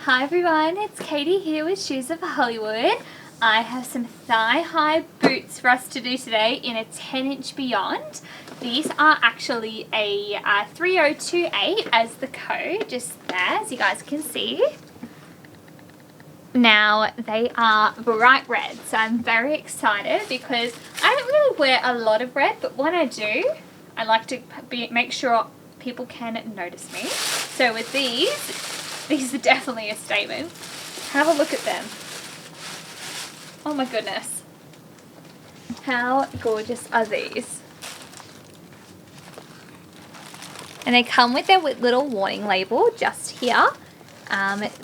Hi everyone, it's Katie here with Shoes of Hollywood. I have some thigh-high boots for us to do today in a 10-inch Beyond. These are actually a 3028 as the code, just there, as you guys can see. Now, they are bright red, so I'm very excited because I don't really wear a lot of red, but when I do, I like to make sure people can notice me. So with these are definitely a statement. Have a look at them. Oh my goodness. How gorgeous are these? And they come with their little warning label just here,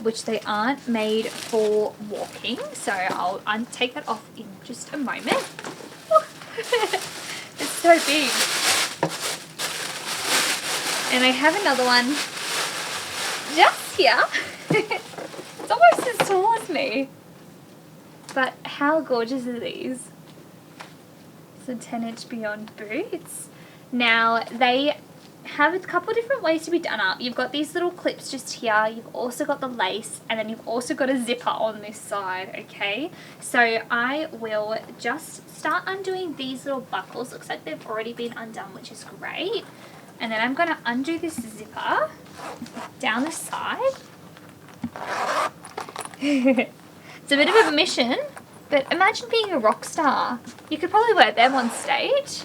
which they aren't made for walking. So I'll take that off in just a moment. It's so big. And I have another one just here. It's almost as tall as me. But how gorgeous are these? It's a 10-inch Beyond boots. Now, they have a couple of different ways to be done up. You've got these little clips just here. You've also got the lace. And then you've also got a zipper on this side, okay? So I will just start undoing these little buckles. Looks like they've already been undone, which is great. And then I'm going to undo this zipper down the side. It's a bit of a mission, but imagine being a rock star. You could probably wear them on stage.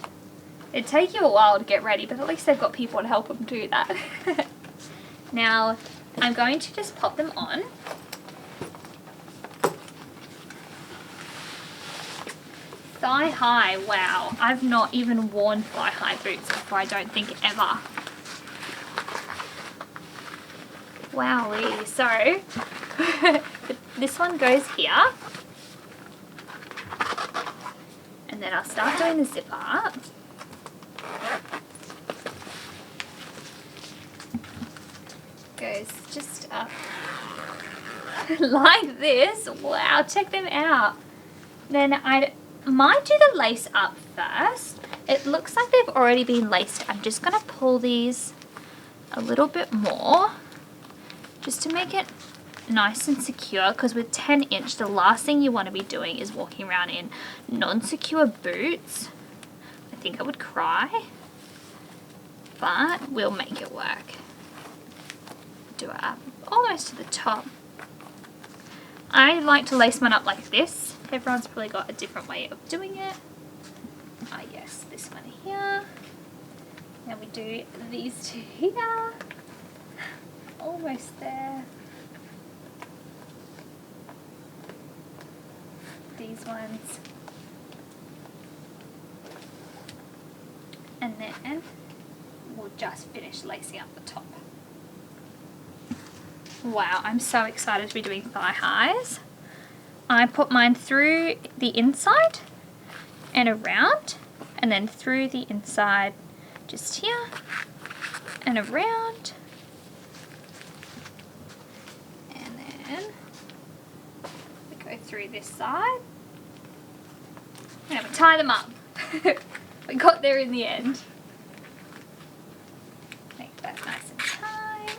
It'd take you a while to get ready, but at least they've got people to help them do that. Now, I'm going to just pop them on. Thigh high, wow. I've not even worn thigh high boots before, I don't think ever. Wowee, so this one goes here. And then I'll start doing the zipper up. Goes just up like this. Wow, check them out. Then I might do the lace up first. It looks like they've already been laced. I'm just going to pull these a little bit more just to make it nice and secure, because with 10-inch the last thing you want to be doing is walking around in non-secure boots. I think I would cry, but we'll make it work. Do it up almost to the top. I like to lace mine up like this. Everyone's probably got a different way of doing it. Ah yes, this one here. Now we do these two here. Almost there. These ones. And then we'll just finish lacing up the top. Wow, I'm so excited to be doing thigh highs. I put mine through the inside and around, and then through the inside just here and around. And then we go through this side. And we tie them up. We got there in the end. Make that nice and tight.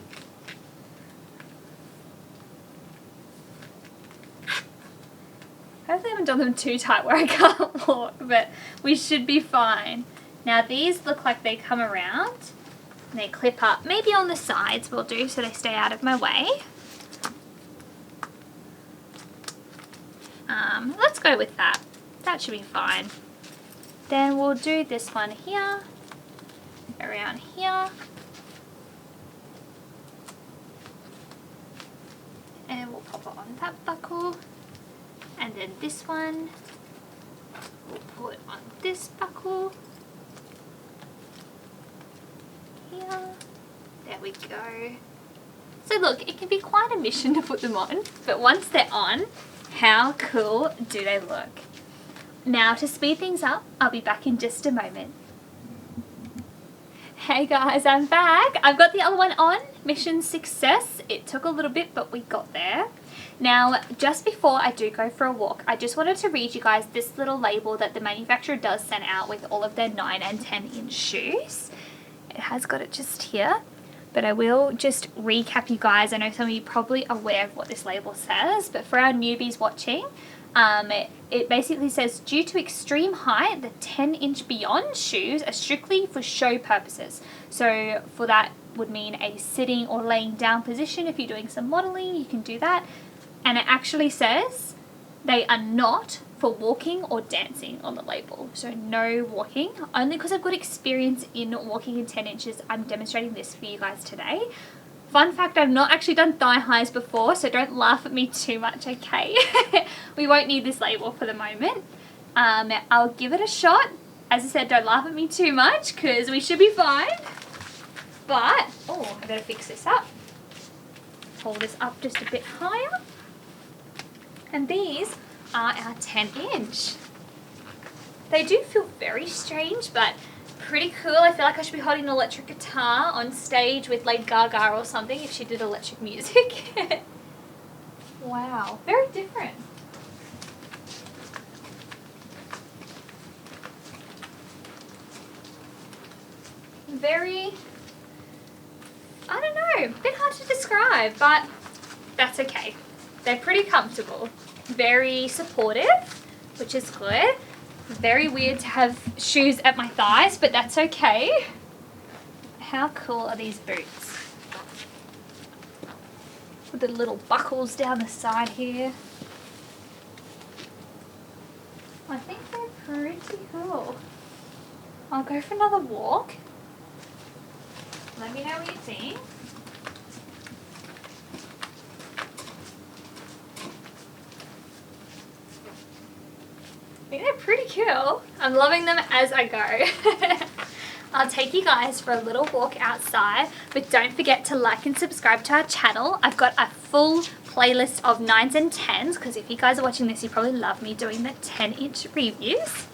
Hopefully I haven't done them too tight where I can't walk, but we should be fine. Now these look like they come around and they clip up. Maybe on the sides will do so they stay out of my way. Let's go with that. That should be fine. Then we'll do this one here, around here. And we'll pop it on that buckle. And then this one, we'll put on this buckle. Here. There we go. So look, it can be quite a mission to put them on, but once they're on, how cool do they look? Now to speed things up, I'll be back in just a moment. Hey guys, I'm back. I've got the other one on. Mission success. It took a little bit, but we got there. Now, just before I do go for a walk, I just wanted to read you guys this little label that the manufacturer does send out with all of their 9 and 10-inch shoes. It has got it just here. But I will just recap you guys. I know some of you are probably aware of what this label says, but for our newbies watching, it basically says, due to extreme height, the 10-inch Beyond shoes are strictly for show purposes. So for that would mean a sitting or laying down position. If you're doing some modeling, you can do that. And it actually says they are not for walking or dancing on the label. So no walking. Only because I've got experience in walking in 10 inches, I'm demonstrating this for you guys today. Fun fact, I've not actually done thigh highs before, so don't laugh at me too much, okay? We won't need this label for the moment. I'll give it a shot. As I said, don't laugh at me too much because we should be fine. But, oh, I better fix this up. Hold this up just a bit higher. And these are our 10-inch. They do feel very strange, but pretty cool. I feel like I should be holding an electric guitar on stage with Lady Gaga or something if she did electric music. Wow, very different. Very, I don't know, a bit hard to describe, but that's okay. They're pretty comfortable, very supportive, which is good. Very weird to have shoes at my thighs, but that's okay. How cool are these boots? With the little buckles down the side here. I think they're pretty cool. I'll go for another walk. Let me know what you think. I think they're pretty cool. I'm loving them as I go. I'll take you guys for a little walk outside, but don't forget to like and subscribe to our channel. I've got a full playlist of 9s and 10s, because if you guys are watching this, you probably love me doing the 10-inch reviews.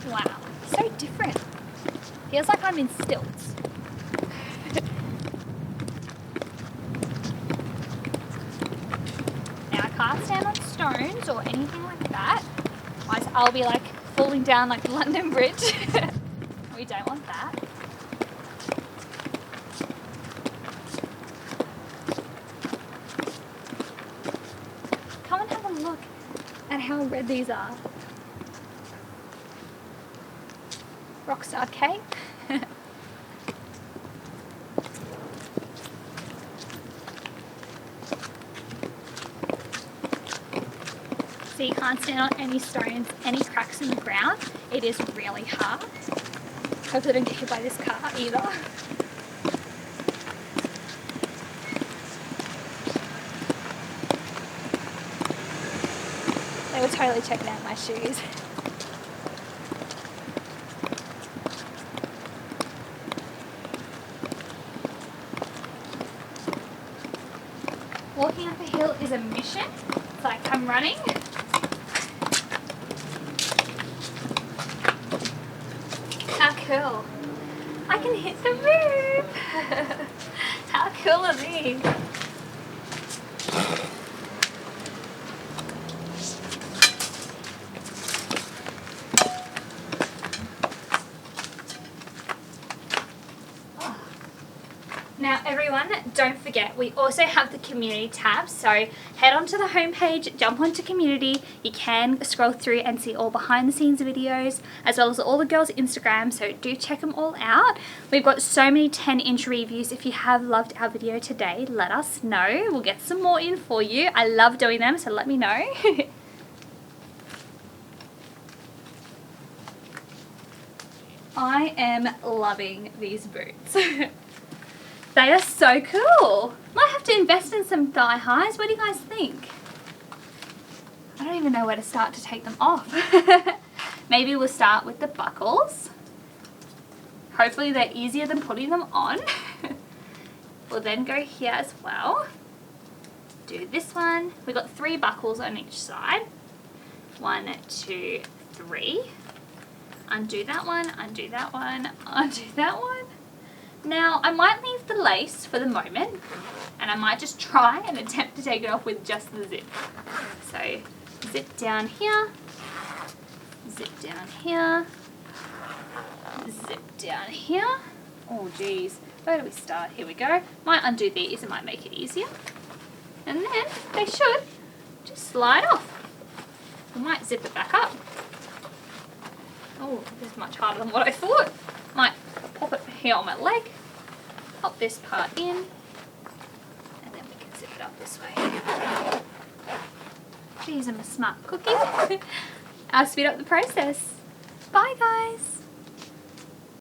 Wow, so different. Feels like I'm in stilts. Now I can't stand on stones or anything like that, otherwise I'll be like falling down like the London Bridge. We don't want that. Come and have a look at how red these are. Rockstar Kate. So you can't stand on any stones, any cracks in the ground. It is really hard. Hope I don't get hit by this car either. They were totally checking out my shoes. Walking up a hill is a mission. It's like I'm running. How cool. I can hit the roof. How cool are these? Now everyone, don't forget, we also have the community tab, so head onto the homepage, jump onto community. You can scroll through and see all behind the scenes videos, as well as all the girls' Instagram, so do check them all out. We've got so many 10-inch reviews. If you have loved our video today, let us know. We'll get some more in for you. I love doing them, so let me know. I am loving these boots. They are so cool. Might have to invest in some thigh highs. What do you guys think? I don't even know where to start to take them off. Maybe we'll start with the buckles. Hopefully they're easier than putting them on. We'll then go here as well. Do this one. We've got 3 buckles on each side. 1, 2, 3. Undo that one, undo that one, undo that one. Now, I might leave the lace for the moment, and I might just try and attempt to take it off with just the zip. So, zip down here, zip down here, zip down here. Oh geez, where do we start? Here we go. Might undo these, it might make it easier. And then they should just slide off. I might zip it back up. Oh, this is much harder than what I thought. Might pop it here on my leg, pop this part in, and then we can zip it up this way. Geez, I'm a smart cookie. I'll speed up the process. Bye guys.